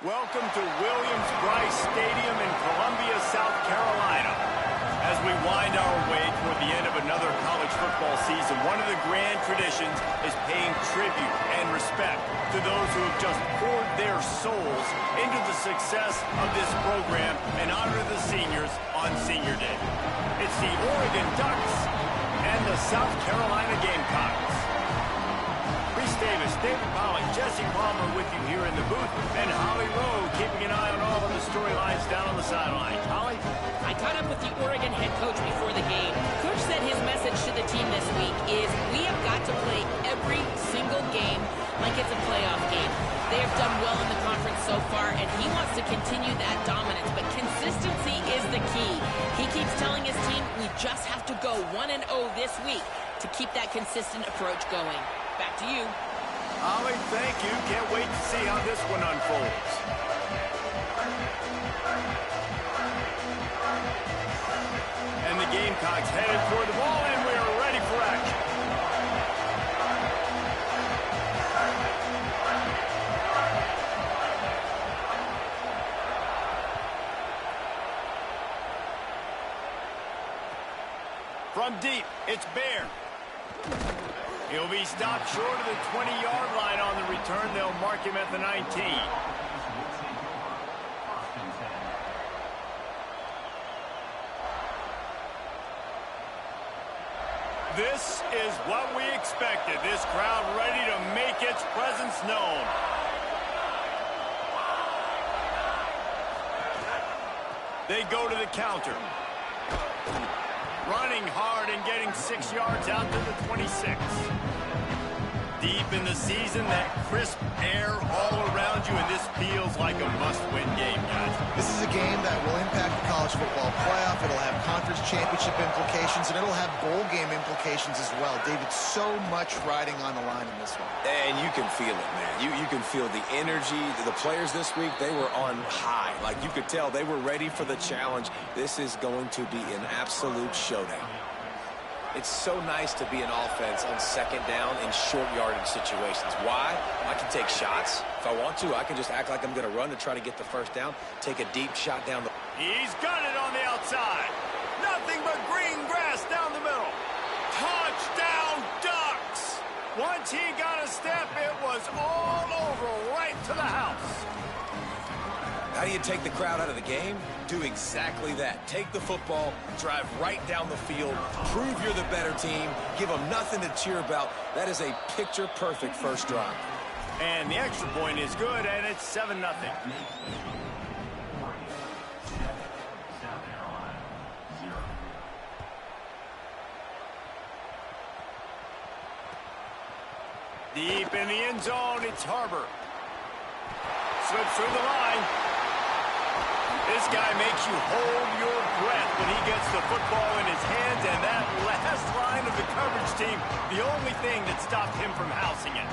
Welcome to Williams-Brice Stadium in Columbia, South Carolina. As we wind our way toward the end of another college football season, one of the grand traditions is paying tribute and respect to those who have just poured their souls into the success of this program and honor the seniors on Senior Day. It's the Oregon Ducks and the South Carolina Gamecocks. Reese Davis, David Pollack, Jesse Palmer with you here in the booth, and Holly Rowe keeping an eye on all of the storylines down on the sideline. Holly? I caught up with the Oregon head coach before the game. Coach said his message to the team this week is we have got to play every single game like it's a playoff game. They have done well in the conference so far, and he wants to continue that dominance, but consistency is the key. He keeps telling his team we just have to go 1-0 this week to keep that consistent approach going. Back to you. Holly, thank you. Can't wait to see how this one unfolds. And the Gamecocks headed toward the ball, and we are ready for action. From deep, it's Bear. He'll be stopped short of the 20-yard line on the return. They'll mark him at the 19. This is what we expected. This crowd ready to make its presence known. They go to the counter. Running hard and getting 6 yards out to the 26. Deep in the season, that crisp air all around you, and this feels like a must-win game, guys. This is a game that will impact the college football playoff. It'll have conference championship implications, and it'll have bowl game implications as well. David, so much riding on the line in this one. And you can feel it, man. You can feel the energy. The players this week, they were on high. Like, you could tell they were ready for the challenge. This is going to be an absolute showdown. It's so nice to be an offense on second down in short yardage situations. Why? I can take shots. If I want to, I can just act like I'm going to run to try to get the first down, take a deep shot down the... He's got it on the outside. Nothing but green grass down the middle. Touchdown, Ducks! Once he got a step, it was all over right to the house. How do you take the crowd out of the game? Do exactly that. Take the football, drive right down the field, prove you're the better team, give them nothing to cheer about. That is a picture-perfect first drive. And the extra point is good, and it's 7-0. Deep in the end zone, it's Harbor. Slips through the line. This guy makes you hold your breath when he gets the football in his hands, and that last line of the coverage team, the only thing that stopped him from housing it.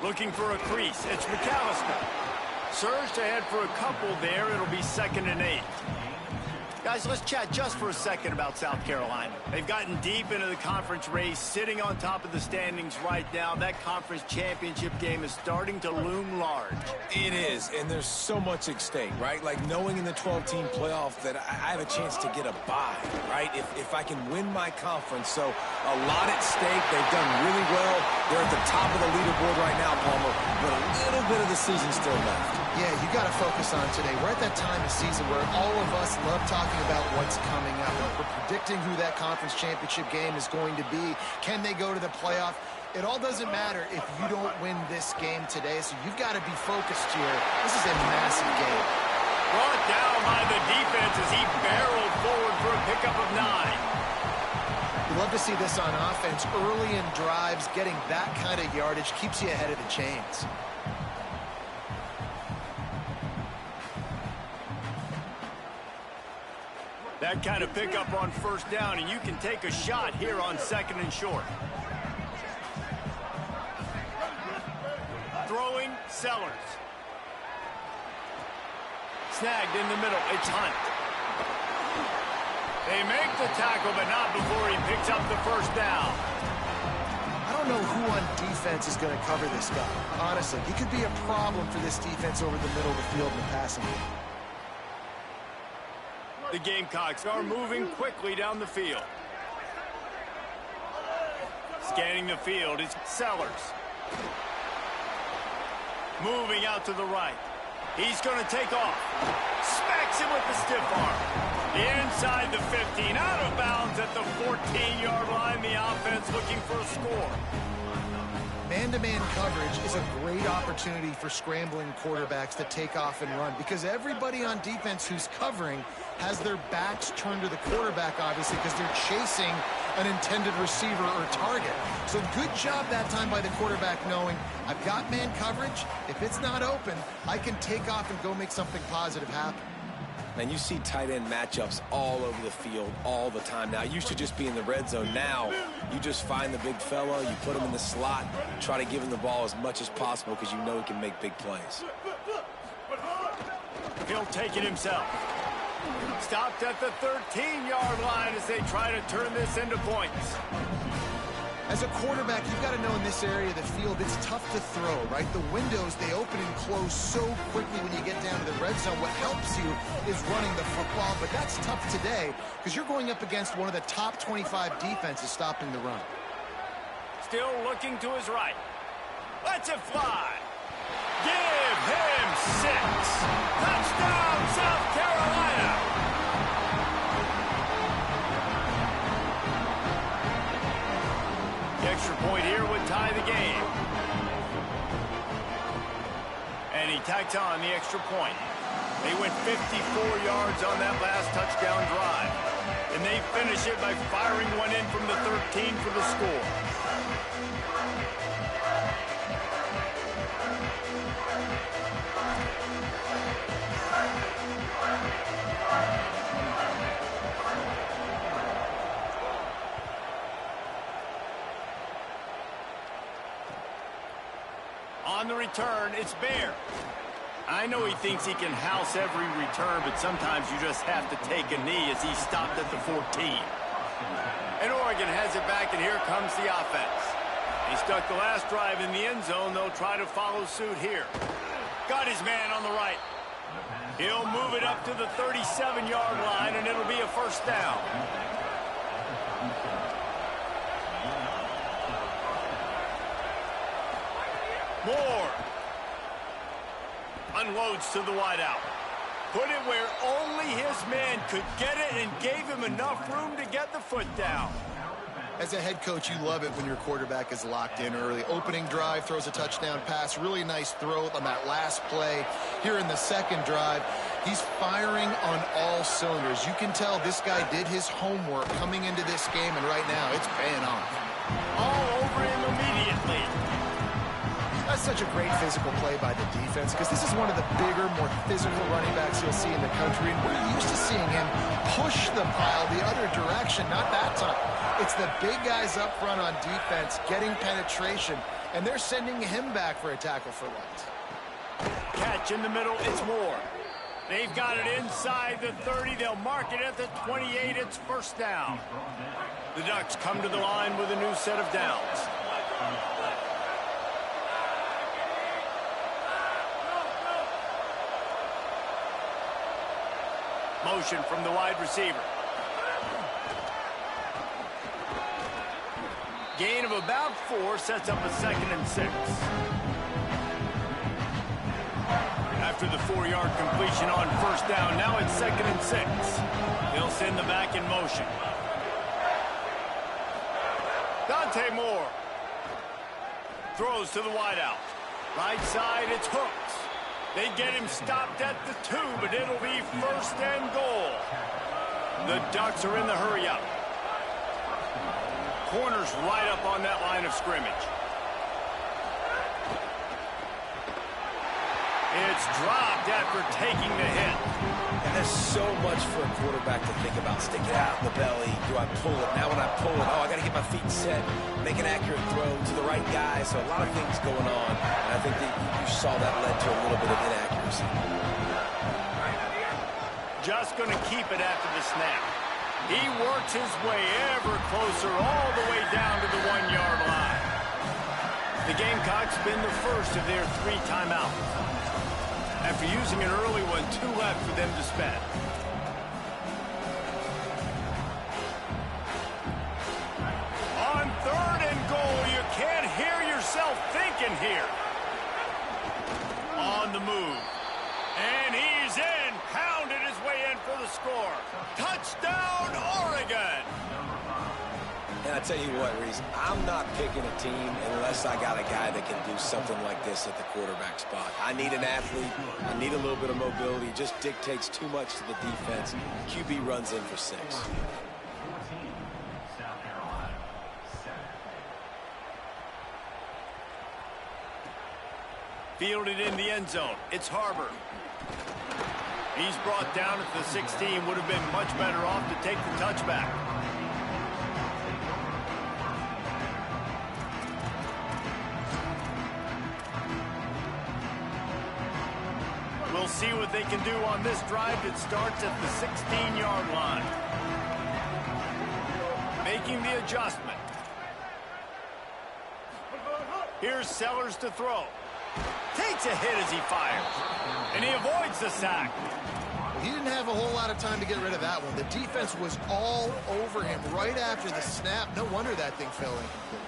Looking for a crease. It's McAllister. Surge to head for a couple there. It'll be 2nd and 8. Guys, let's chat just for a second about South Carolina. They've gotten deep into the conference race, sitting on top of the standings right now. That conference championship game is starting to loom large. It is, and there's so much at stake, right? Like knowing in the 12-team playoff that I have a chance to get a bye, right? If I can win my conference. So a lot at stake. They've done really well. They're at the top of the leaderboard right now, Palmer, but a little bit of the season still left. Yeah, you got to focus on today. We're at that time of season where all of us love talking about what's coming up. And we're predicting who that conference championship game is going to be. Can they go to the playoff? It all doesn't matter if you don't win this game today, so you've got to be focused here. This is a massive game. Brought down by the defense as he barreled forward for a pickup of 9. We love to see this on offense. Early in drives, getting that kind of yardage keeps you ahead of the chains. That kind of pickup on first down, and you can take a shot here on 2nd and short. Throwing, Sellers. Snagged in the middle. It's Hunt. They make the tackle, but not before he picks up the first down. I don't know who on defense is going to cover this guy. Honestly, he could be a problem for this defense over the middle of the field in the passing game. The Gamecocks are moving quickly down the field. Scanning the field is Sellers. Moving out to the right. He's going to take off. Smacks him with the stiff arm. Inside the 15, out of bounds at the 14-yard line. The offense looking for a score. Man-to-man coverage is a great opportunity for scrambling quarterbacks to take off and run because everybody on defense who's covering has their backs turned to the quarterback, obviously, because they're chasing an intended receiver or target. So good job that time by the quarterback knowing I've got man coverage. If it's not open, I can take off and go make something positive happen. And you see tight end matchups all over the field all the time now. It used to just be in the red zone. Now you just find the big fella, you put him in the slot, try to give him the ball as much as possible because you know he can make big plays. He'll take it himself. Stopped at the 13-yard line as they try to turn this into points. As a quarterback, you've got to know in this area of the field, it's tough to throw, right? The windows, they open and close so quickly when you get down to the red zone. What helps you is running the football, but that's tough today because you're going up against one of the top 25 defenses stopping the run. Still looking to his right. Lets it fly. Give him 6. Touchdown, South Carolina. The extra point here would tie the game. And he tacks on the extra point. They went 54 yards on that last touchdown drive. And they finish it by firing one in from the 13 for the score. On the return, it's Bear. I know he thinks he can house every return, but sometimes you just have to take a knee as he stopped at the 14. And Oregon has it back, and here comes the offense. He stuck the last drive in the end zone. They'll try to follow suit here. Got his man on the right. He'll move it up to the 37-yard line, and it'll be a first down. Moore unloads to the wideout. Put it where only his man could get it and gave him enough room to get the foot down. As a head coach, you love it when your quarterback is locked in early. Opening drive, throws a touchdown pass. Really nice throw on that last play. Here in the second drive, he's firing on all cylinders. You can tell this guy did his homework coming into this game, and right now it's paying off. All over him immediately. That's such a great physical play by the defense because this is one of the bigger, more physical running backs you'll see in the country, and we're used to seeing him push the pile the other direction, not that time. It's the big guys up front on defense getting penetration, and they're sending him back for a tackle for loss. Catch in the middle, it's Moore. They've got it inside the 30. They'll mark it at the 28. It's first down. The Ducks come to the line with a new set of downs. Motion from the wide receiver. Gain of about 4 sets up a 2nd and 6. After the 4-yard completion on first down, now it's 2nd and 6. They'll send the back in motion. Dante Moore throws to the wideout. Right side, it's Hooks. They get him stopped at the 2, but it'll be 1st and goal. The Ducks are in the hurry-up. Corners right up on that line of scrimmage. It's dropped after taking the hit. And there's so much for a quarterback to think about. Stick it out in the belly. Do I pull it? Now when I pull it, oh, I got to get of feet set, make an accurate throw to the right guy. So a lot of things going on. And I think that you saw that led to a little bit of inaccuracy. Just going to keep it after the snap. He works his way ever closer all the way down to the 1-yard line. The Gamecocks spin the first of their 3 timeouts. After using an early one, 2 left for them to spend. On 3rd and goal, you can't hear yourself thinking here. On the move. And he's in. Pounded his way in for the score. Touchdown, Oregon. And I tell you what, Reese, I'm not picking a team unless I got a guy that can do something like this at the quarterback spot. I need an athlete. I need a little bit of mobility. It just dictates too much to the defense. QB runs in for 6. Fielded in the end zone. It's Harbor. He's brought down at the 16. Would have been much better off to take the touchback. We'll see what they can do on this drive that starts at the 16-yard line. Making the adjustment. Here's Sellers to throw. Takes a hit as he fires. And he avoids the sack. He didn't have a whole lot of time to get rid of that one. The defense was all over him right after the snap. No wonder that thing fell incomplete.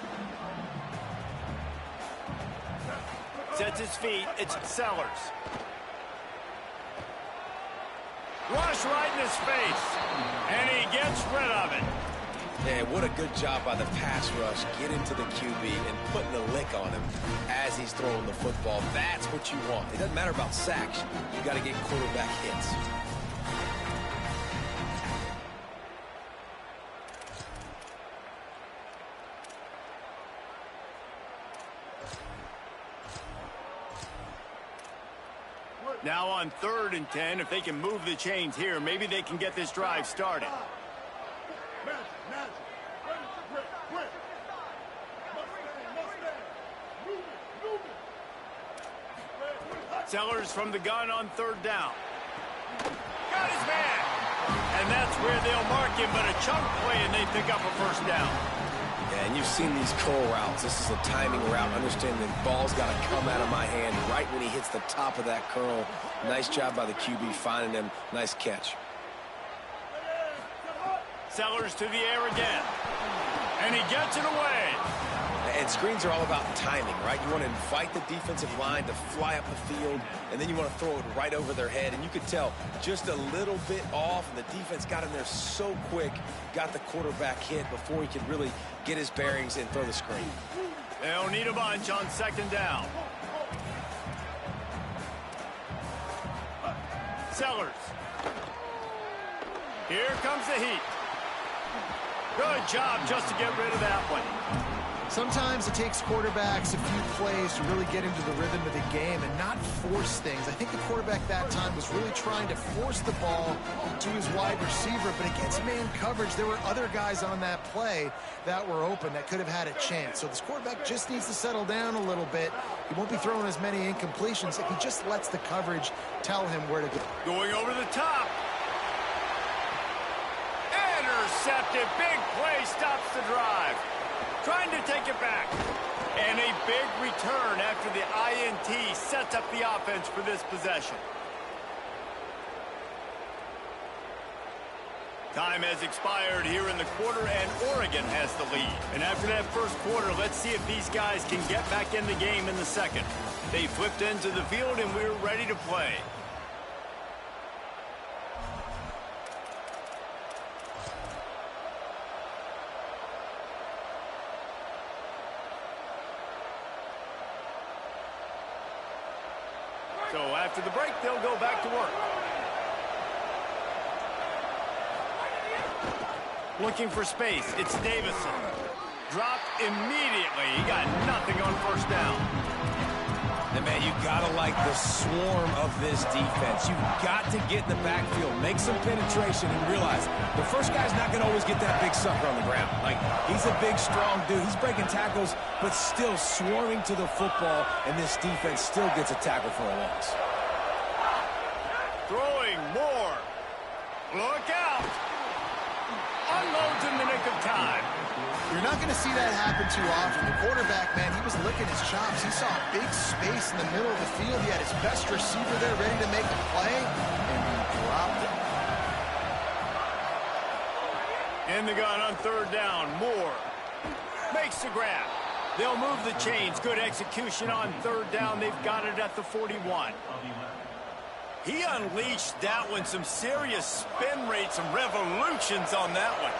Sets his feet. It's Sellers. Rush right in his face. And he gets rid of it. Man, what a good job by the pass rush. Get into the QB and putting a lick on him as he's throwing the football. That's what you want. It doesn't matter about sacks. You got to get quarterback hits. Now on 3rd and 10, if they can move the chains here, maybe they can get this drive started. Sellers from the gun on 3rd down. Got his man. And that's where they'll mark him, but a chunk play and they pick up a 1st down. Yeah, and you've seen these curl routes. This is a timing route. Understand the ball's got to come out of my hand right when he hits the top of that curl. Nice job by the QB finding him. Nice catch. Sellers to the air again. And he gets it away. And screens are all about timing, right? You want to invite the defensive line to fly up the field, and then you want to throw it right over their head. And you could tell just a little bit off, and the defense got in there so quick, got the quarterback hit before he could really get his bearings and throw the screen. They'll need a bunch on 2nd down. Sellers. Here comes the heat. Good job just to get rid of that one. Sometimes it takes quarterbacks a few plays to really get into the rhythm of the game and not force things. I think the quarterback that time was really trying to force the ball to his wide receiver, but against man coverage, there were other guys on that play that were open that could have had a chance. So this quarterback just needs to settle down a little bit. He won't be throwing as many incompletions if he just lets the coverage tell him where to go. Going over the top. Intercepted. Big play stops the drive. Trying to take it back. And a big return after the INT sets up the offense for this possession. Time has expired here in the quarter, and Oregon has the lead. And after that first quarter, let's see if these guys can get back in the game in the second. They flipped into the field, and we're ready to play. So after the break, they'll go back to work. Looking for space. It's Davison. Dropped immediately. He got nothing on 1st down. And, man, you got to like the swarm of this defense. You've got to get in the backfield, make some penetration, and realize the first guy's not going to always get that big sucker on the ground. Like, he's a big, strong dude. He's breaking tackles, but still swarming to the football, and this defense still gets a tackle for a loss. Throwing more. Look out. Unloads in the nick of time. You're not going to see that happen too often. The quarterback, man, he was licking his chops. He saw a big space in the middle of the field. He had his best receiver there ready to make a play, and he dropped it. In the gun on third down. Moore makes the grab. They'll move the chains. Good execution on third down. They've got it at the 41. He unleashed that one. Some serious spin rates, some revolutions on that one.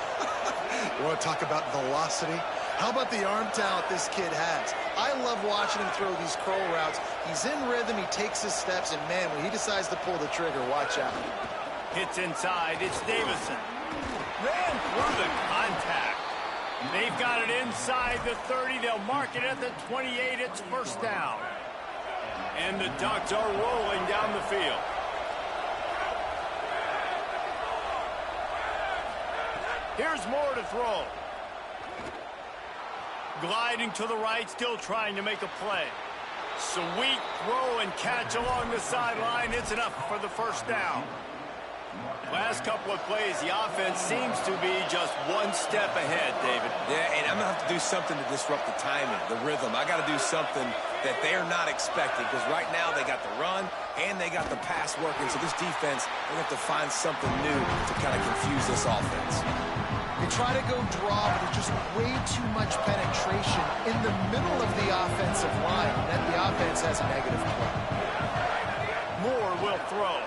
You want to talk about velocity? How about the arm talent this kid has? I love watching him throw these curl routes. He's in rhythm. He takes his steps. And, man, when he decides to pull the trigger, watch out. Hits inside. It's Davison. Ran through the contact. They've got it inside the 30. They'll mark it at the 28. It's first down. And the Ducks are rolling down the field. Here's Moore to throw. Gliding to the right, still trying to make a play. Sweet throw and catch along the sideline. It's enough for the first down. Last couple of plays, the offense seems to be just one step ahead, David. Yeah, and I'm going to have to do something to disrupt the timing, the rhythm. I got to do something that they're not expecting, because right now they got the run and they got the pass working. So this defense, they have to find something new to kind of confuse this offense. They try to go draw, but there's just way too much penetration in the middle of the offensive line. Then the offense has a negative play. Moore will throw.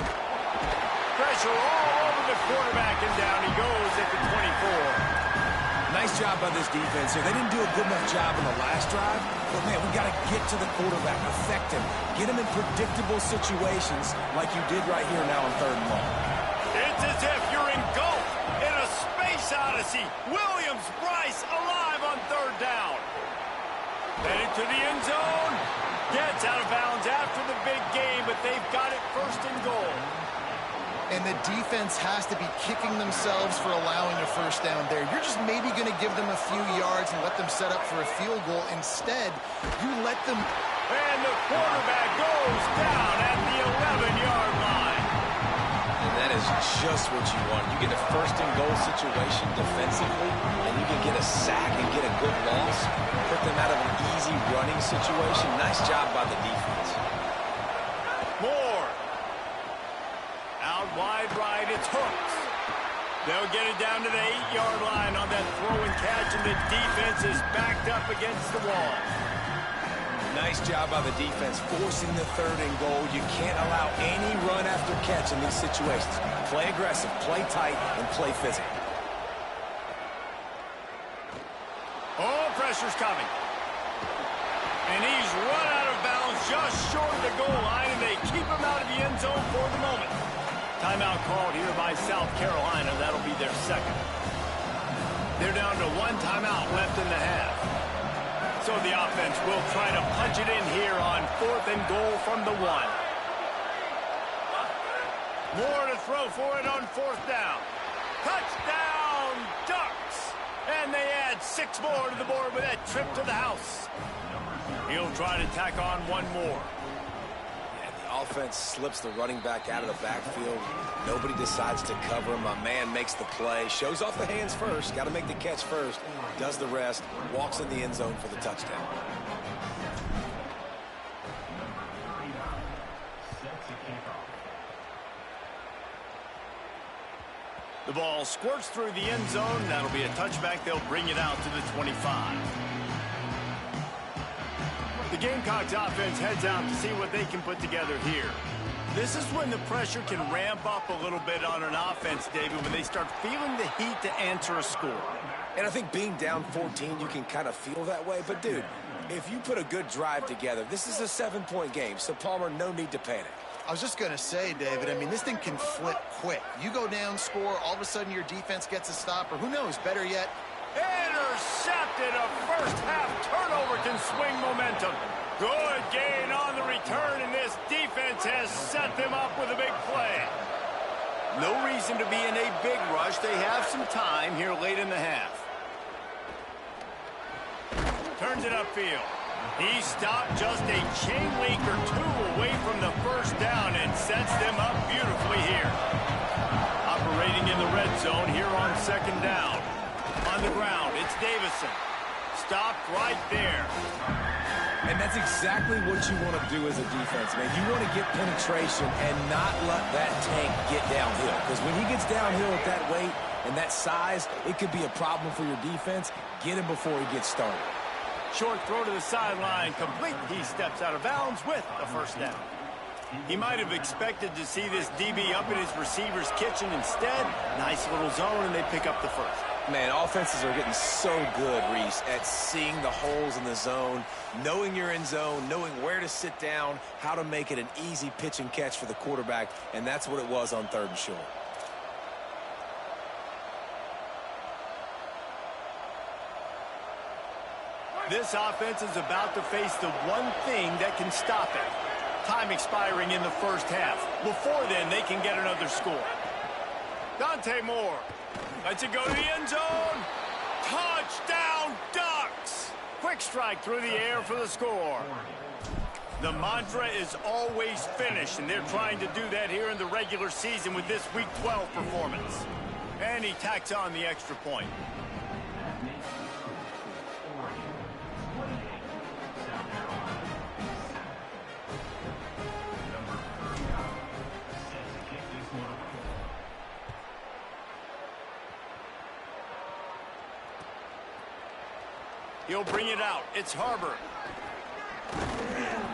Pressure all over the quarterback, and down he goes at the 24. Nice job by this defense here. They didn't do a good enough job in the last drive, but, man, we got to get to the quarterback, affect him, get him in predictable situations like you did right here now on third and long. It's as if you're engulfed in a space odyssey. Williams-Brice alive on third down. Headed to the end zone. Gets out of bounds after the big game, but they've got it first and goal. And the defense has to be kicking themselves for allowing a first down there. You're just maybe going to give them a few yards and let them set up for a field goal. Instead, you let them... And the quarterback goes down at the 11-yard line. And that is just what you want. You get a first and goal situation defensively, and you can get a sack and get a good loss, put them out of an easy running situation. Nice job by the defense. Moore. Out wide right, it's Hooks. They'll get it down to the 8-yard line on that throw and catch, and the defense is backed up against the wall. Nice job by the defense, forcing the third and goal. You can't allow any run after catch in these situations. Play aggressive, play tight, and play physical. Oh, pressure's coming. And he's run out of bounds just short of the goal line, and they keep him out of the end zone for the moment. Timeout called here by South Carolina. That'll be their second. They're down to one timeout left in the half. So the offense will try to punch it in here on fourth and goal from the 1. Moore to throw for it on fourth down. Touchdown, Ducks! And they add 6 more to the board with that trip to the house. He'll try to tack on one more. Offense slips the running back out of the backfield. Nobody decides to cover him. My man makes the play. Shows off the hands first. Got to make the catch first. Does the rest. Walks in the end zone for the touchdown. The ball squirts through the end zone. That'll be a touchback. They'll bring it out to the 25. The Gamecocks offense heads out to see what they can put together here. This is when the pressure can ramp up a little bit on an offense, David, when they start feeling the heat to answer a score. And I think being down 14, you can kind of feel that way. But, dude, if you put a good drive together, this is a 7-point game. So, Palmer, no need to panic. I was just going to say, David, I mean, this thing can flip quick. You go down, score, all of a sudden your defense gets a stop, or who knows, better yet, intercepted. A first half turnover can swing momentum. Good gain on the return, and this defense has set them up with a big play. No reason to be in a big rush. They have some time here late in the half. Turns it upfield. He stopped just a chain link or two away from the first down and sets them up beautifully here. Operating in the red zone here on second down. On the ground, it's Davison. Stopped right there. And that's exactly what you want to do as a defense, man. You want to get penetration and not let that tank get downhill. Because when he gets downhill at that weight and that size, it could be a problem for your defense. Get him before he gets started. Short throw to the sideline, complete. He steps out of bounds with a first down. He might have expected to see this DB up in his receiver's kitchen. Instead, nice little zone, and they pick up the first. Man, offenses are getting so good, Reese, at seeing the holes in the zone, knowing you're in zone, knowing where to sit down, how to make it an easy pitch and catch for the quarterback, and that's what it was on 3rd and short. This offense is about to face the one thing that can stop it. Time expiring in the first half. Before then, they can get another score. Dante Moore lets it go to the end zone. Touchdown, Ducks! Quick strike through the air for the score. The mantra is always finish, and they're trying to do that here in the regular season with this Week 12 performance. And he tacks on the extra point. He'll bring it out. It's Harbor.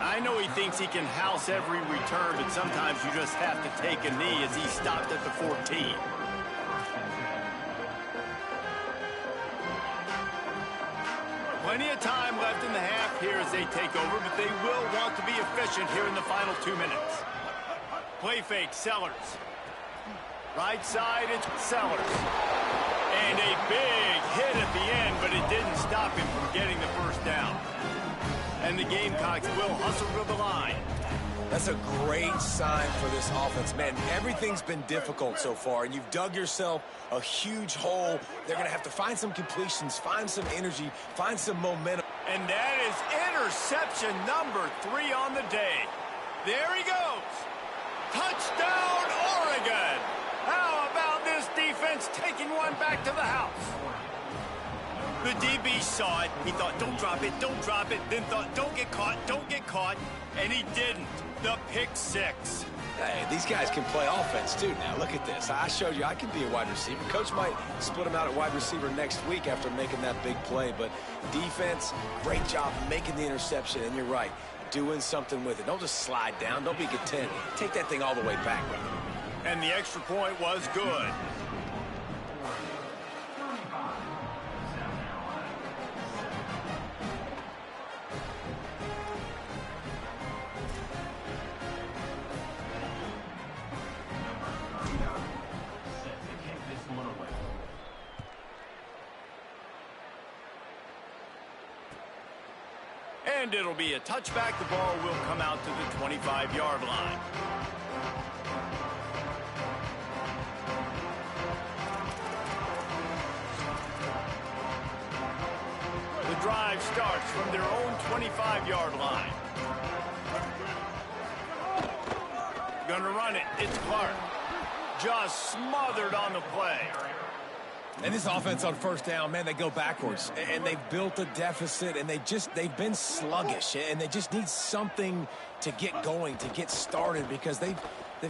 I know he thinks he can house every return, but sometimes you just have to take a knee as he stopped at the 14. Plenty of time left in the half here as they take over, but they will want to be efficient here in the final 2 minutes. Play fake, Sellers. Right side, it's Sellers. And a big hit at the end, but it didn't stop him from getting the first down. And the Gamecocks will hustle to the line. That's a great sign for this offense. Man, everything's been difficult so far, and you've dug yourself a huge hole. They're going to have to find some completions, find some energy, find some momentum. And that is interception number 3 on the day. There he goes. Touchdown, Oregon. How about this defense taking one back to the house? The DB saw it. He thought, don't drop it, don't drop it. Then thought, don't get caught, and he didn't. The pick 6. Hey, these guys can play offense, too. Now, look at this. I showed you I can be a wide receiver. Coach might split him out at wide receiver next week after making that big play. But defense, great job making the interception. And you're right, doing something with it. Don't just slide down. Don't be content. Take that thing all the way back. And the extra point was good. And it'll be a touchback. The ball will come out to the 25-yard line. The drive starts from their own 25-yard line. Gonna run it. It's Clark. Just smothered on the play. And this offense on first down, man, they go backwards. And they've built a deficit, and they've been sluggish. And they just need something to get going, to get started, because they've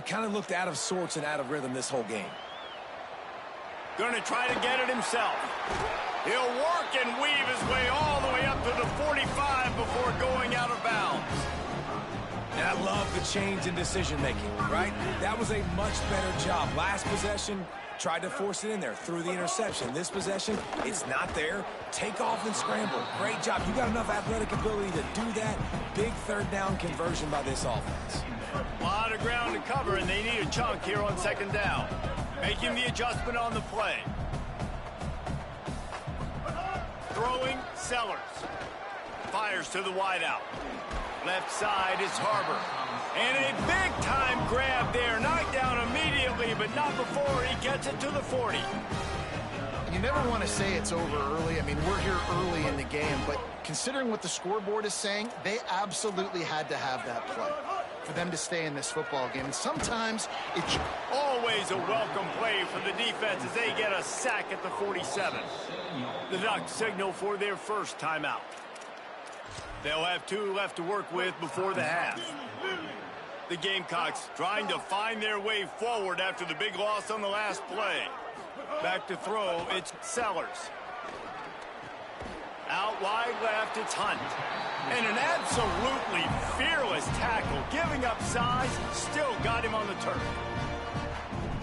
kind of looked out of sorts and out of rhythm this whole game. Gonna try to get it himself. He'll work and weave his way all the way up to the 45 before going out of bounds. And I love the change in decision-making, right? That was a much better job. Last possession, tried to force it in there, threw the interception. This possession, it's not there. Take off and scramble. Great job. You got enough athletic ability to do that. Big third down conversion by this offense. A lot of ground to cover, and they need a chunk here on second down. Making the adjustment on the play. Throwing, Sellers. Fires to the wideout. Left side is Harbor. And a big-time grab there. Knocked down immediately, but not before he gets it to the 40. You never want to say it's over early. I mean, we're here early in the game, but considering what the scoreboard is saying, they absolutely had to have that play for them to stay in this football game. And sometimes it's always a welcome play for the defense as they get a sack at the 47. The Ducks signal for their first timeout. They'll have 2 left to work with before the half. The Gamecocks trying to find their way forward after the big loss on the last play. Back to throw, it's Sellers. Out wide left, it's Hunt. And an absolutely fearless tackle, giving up size, still got him on the turf.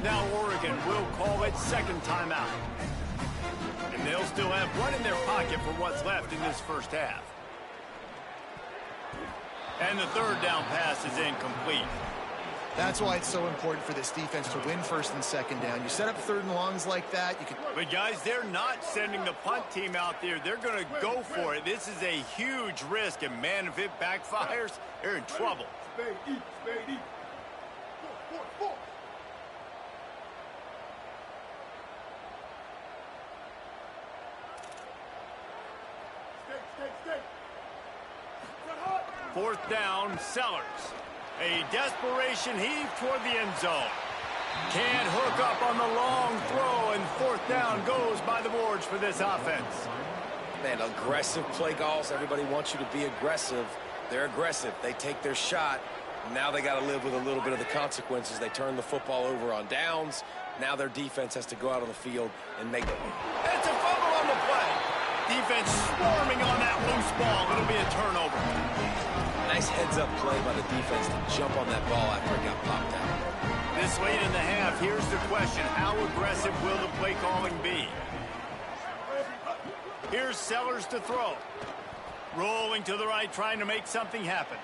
Now Oregon will call it second timeout. And they'll still have one in their pocket for what's left in this first half. And the third down pass is incomplete. That's why it's so important for this defense to win first and second down. You set up third and longs like that, you can... But guys, they're not sending the punt team out there. They're going to go for it. This is a huge risk, and man, if it backfires, they're in trouble. Fourth down, Sellers. A desperation heave toward the end zone. Can't hook up on the long throw, and fourth down goes by the boards for this offense. Man, aggressive play calls. Everybody wants you to be aggressive. They're aggressive. They take their shot. Now they got to live with a little bit of the consequences. They turn the football over on downs. Now their defense has to go out on the field and make it. It's a fumble on the play. Defense swarming on that loose ball. It'll be a turnover. Nice heads-up play by the defense to jump on that ball after it got popped out. This late in the half, here's the question. How aggressive will the play calling be? Here's Sellers to throw. Rolling to the right, trying to make something happen.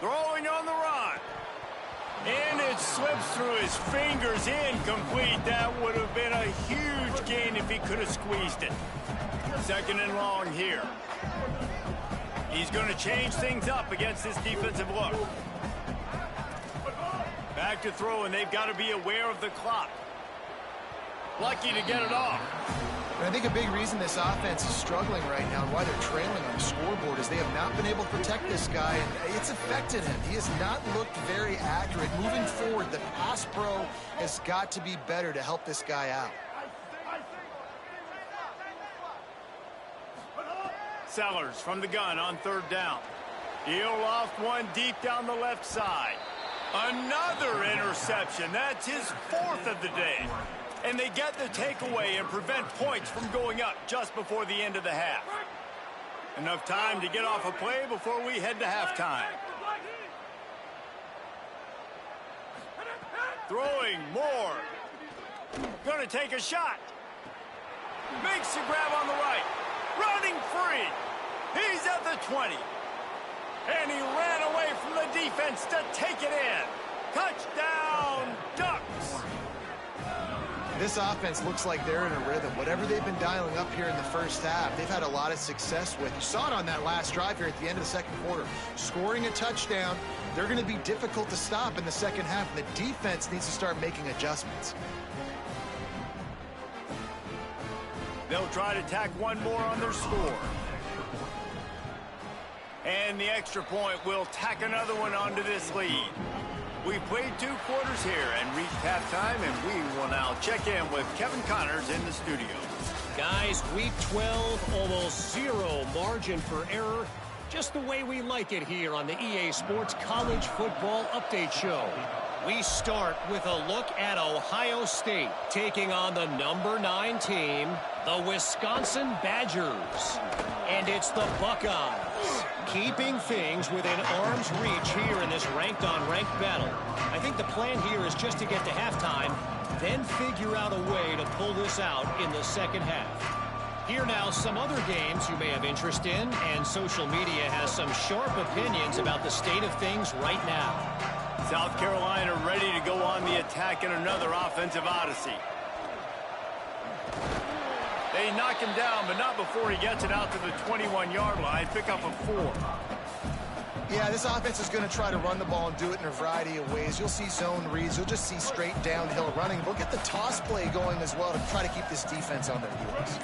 Throwing on the run. And it slips through his fingers, incomplete. That would have been a huge gain if he could have squeezed it. Second and long here. He's going to change things up against this defensive look. Back to throw, and they've got to be aware of the clock. Lucky to get it off. And I think a big reason this offense is struggling right now and why they're trailing on the scoreboard is they have not been able to protect this guy, and it's affected him. He has not looked very accurate. Moving forward, the pass pro has got to be better to help this guy out. Sellers from the gun on third down. He'll loft one deep down the left side. Another interception. That's his fourth of the day. And they get the takeaway and prevent points from going up just before the end of the half. Enough time to get off a play before we head to halftime. Throwing more. Gonna take a shot. Makes the grab on the right. Running free. He's at the 20. And he ran away from the defense to take it in. Touchdown, Ducks. This offense looks like they're in a rhythm. Whatever they've been dialing up here in the first half, they've had a lot of success with. You saw it on that last drive here at the end of the second quarter. Scoring a touchdown, they're going to be difficult to stop in the second half, and the defense needs to start making adjustments. They'll try to tack one more on their score. And the extra point will tack another one onto this lead. We've played 2 quarters here and reached halftime, and we will now check in with Kevin Connors in the studio. Guys, week 12, almost 0 margin for error. Just the way we like it here on the EA Sports College Football Update Show. We start with a look at Ohio State taking on the number 9 team, the Wisconsin Badgers. And it's the Buckeyes keeping things within arm's reach here in this ranked-on-ranked battle. I think the plan here is just to get to halftime, then figure out a way to pull this out in the second half. Here now some other games you may have interest in, and social media has some sharp opinions about the state of things right now. South Carolina ready to go on the attack in another offensive odyssey. They knock him down, but not before he gets it out to the 21-yard line. Pick up a 4. Yeah, this offense is going to try to run the ball and do it in a variety of ways. You'll see zone reads. You'll just see straight downhill running. We'll get the toss play going as well to try to keep this defense on their heels.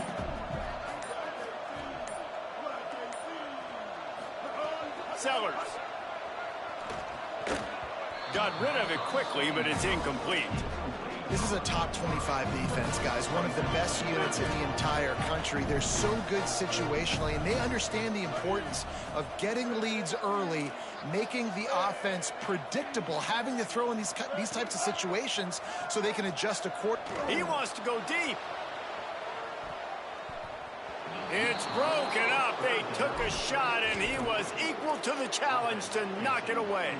Sellers. Got rid of it quickly, but it's incomplete. This is a top 25 defense, guys. One of the best units in the entire country. They're so good situationally, and they understand the importance of getting leads early, making the offense predictable, having to throw in these types of situations so they can adjust accordingly. He wants to go deep. It's broken up. They took a shot, and he was equal to the challenge to knock it away.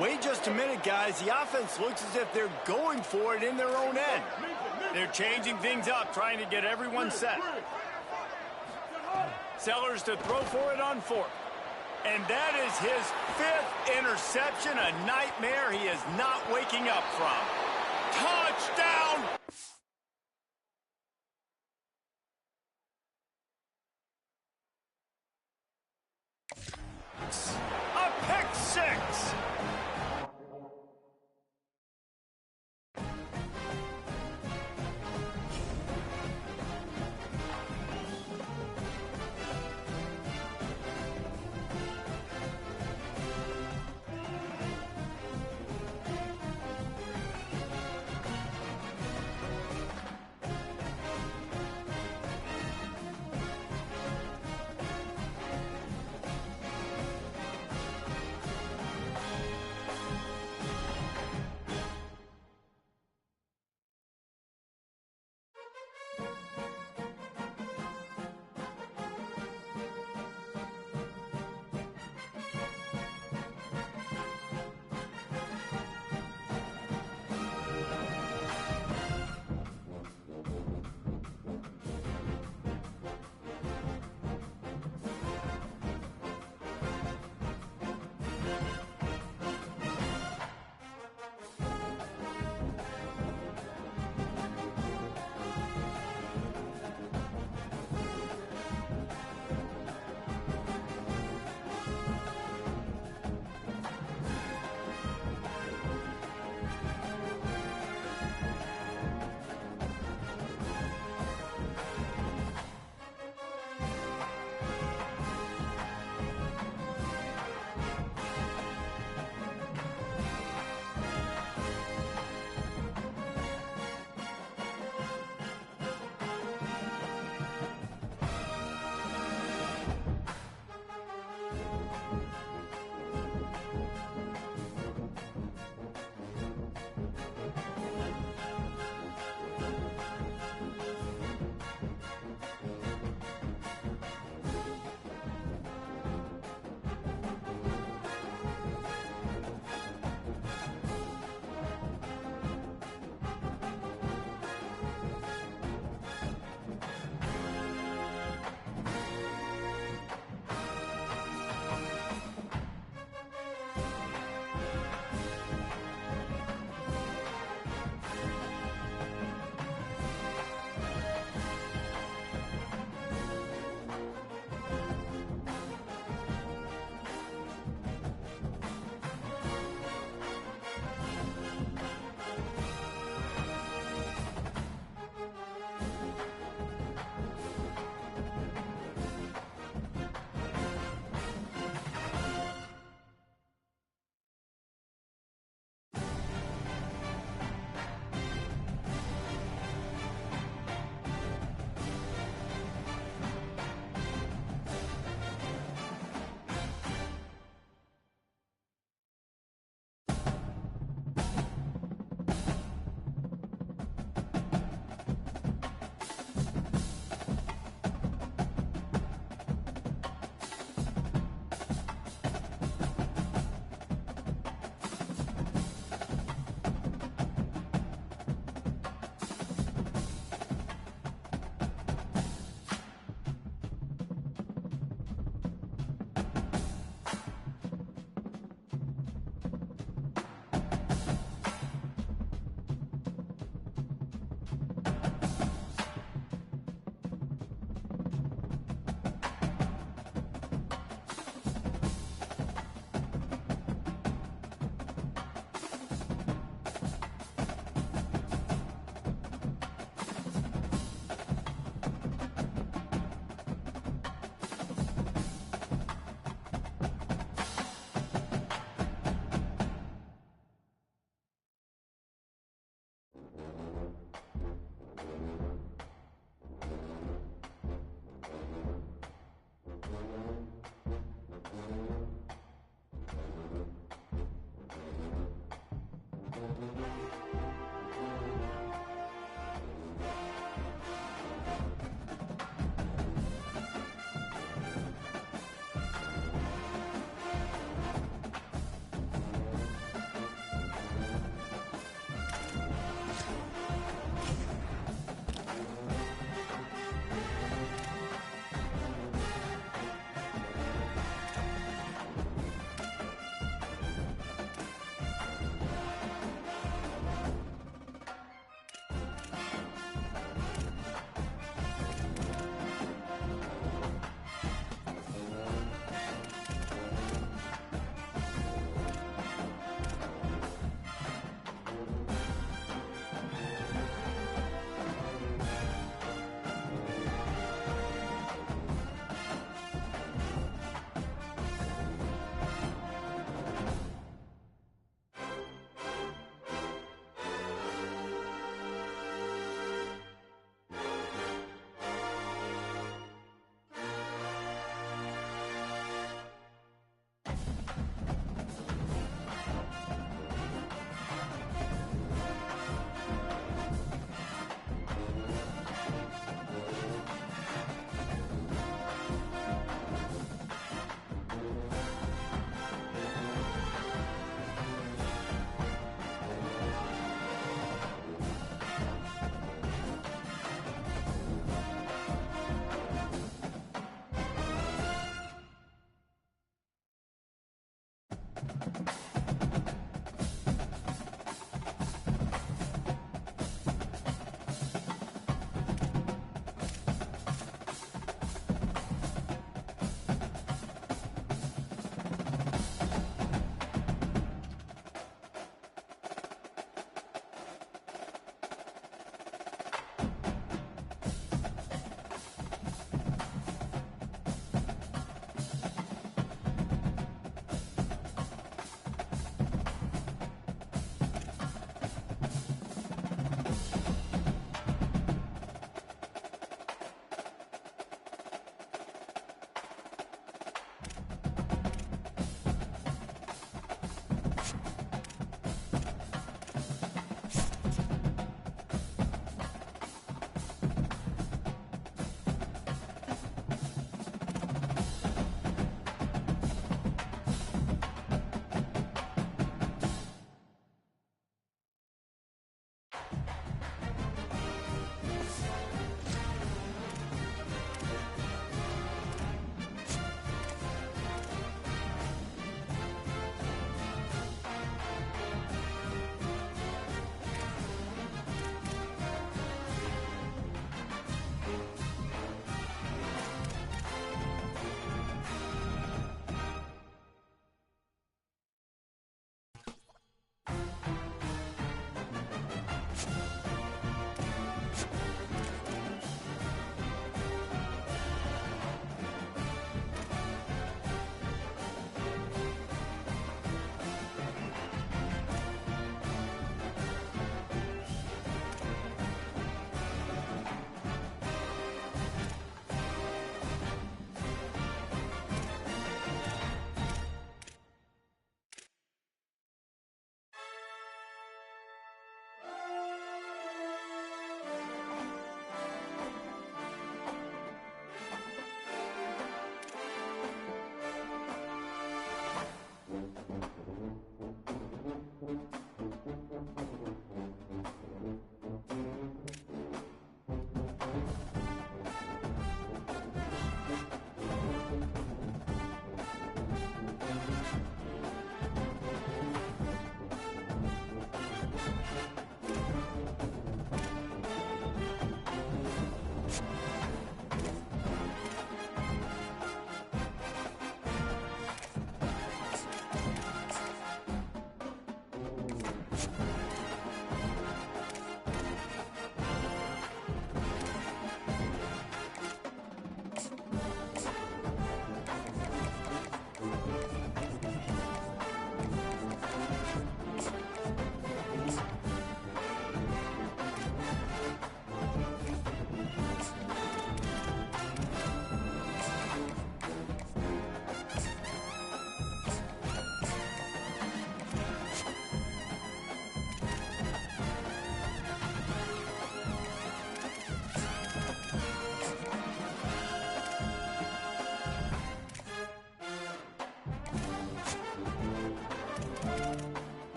Wait just a minute, guys. The offense looks as if they're going for it in their own end. They're changing things up, trying to get everyone set. Sellers to throw for it on fourth. And that is his 5th interception, a nightmare he is not waking up from. Touchdown! A pick six!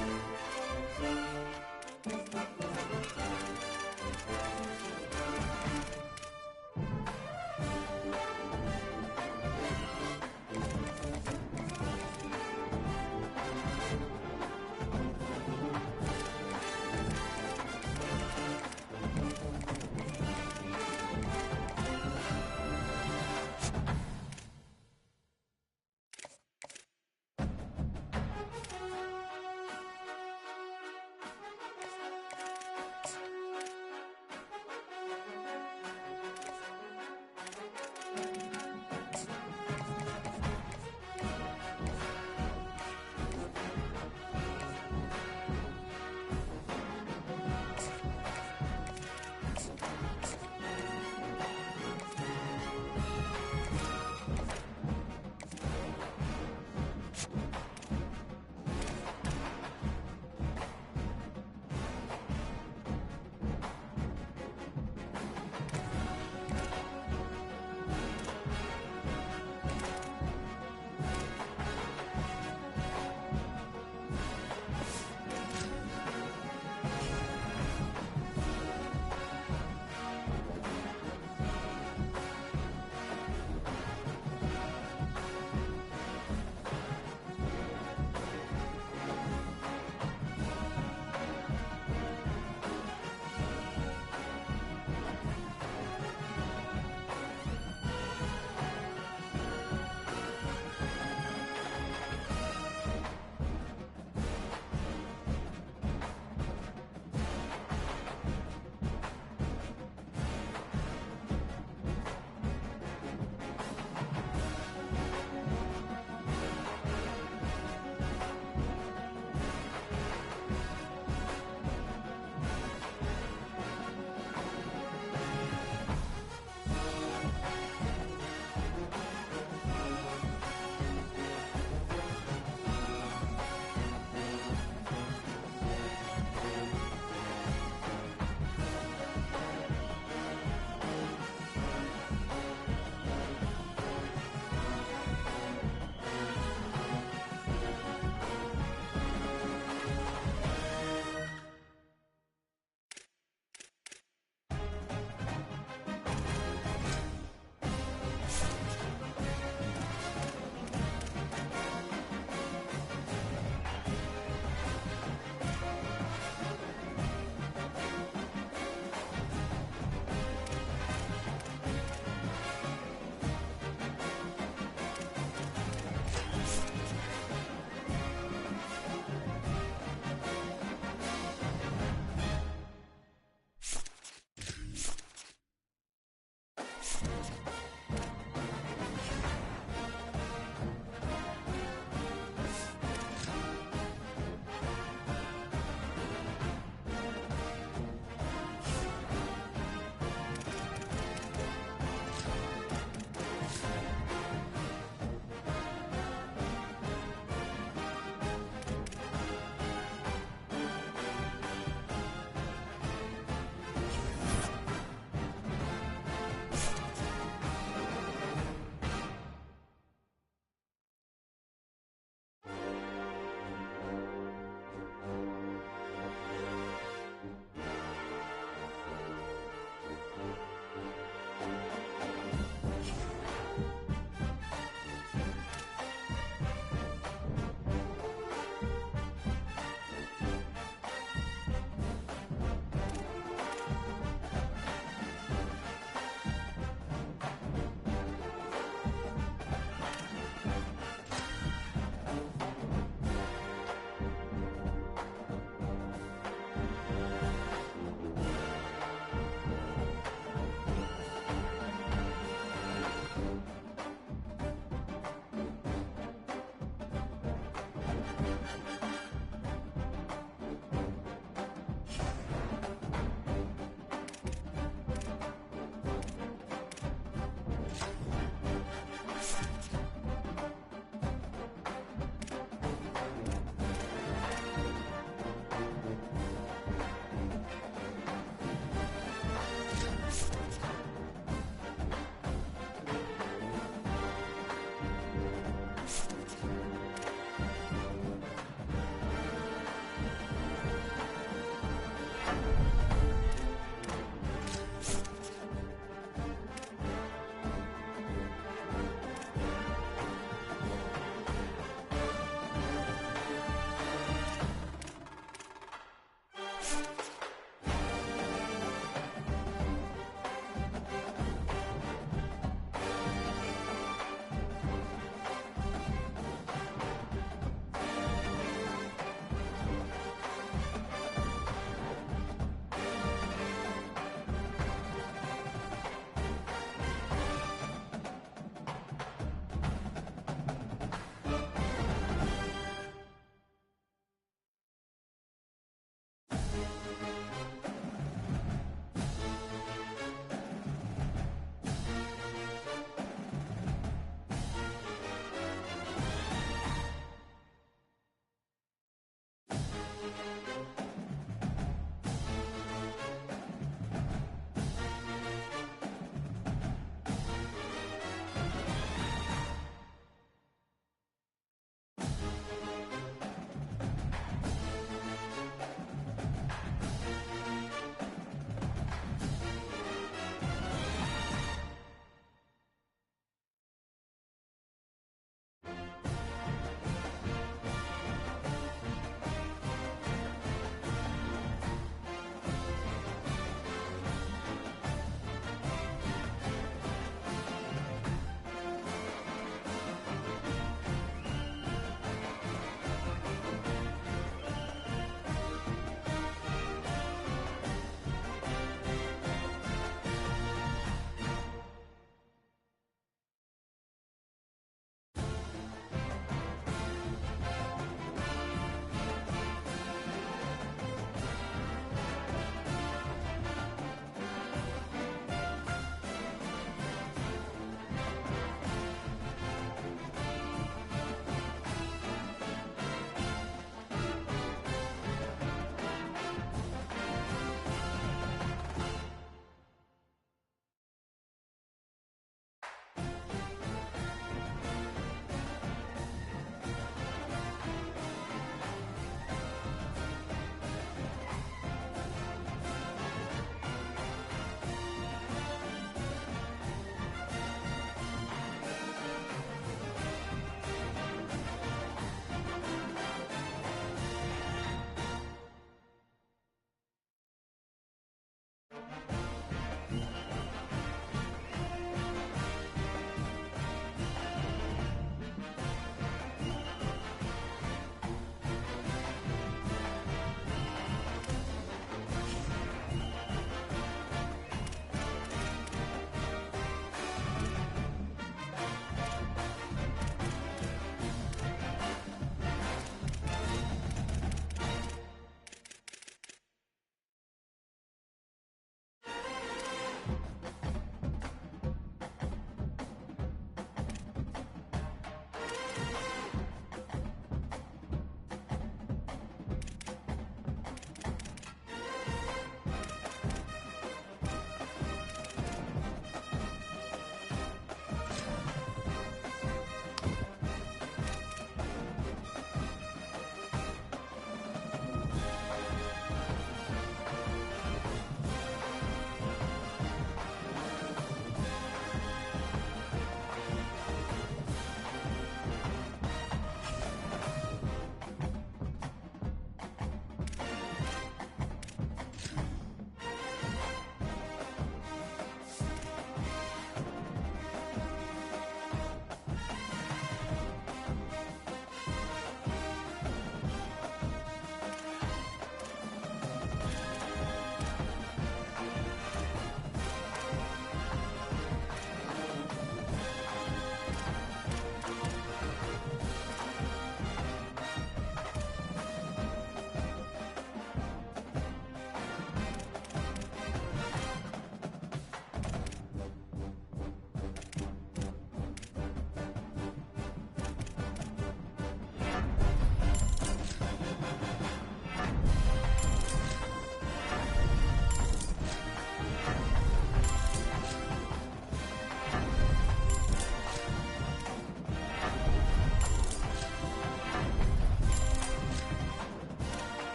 game.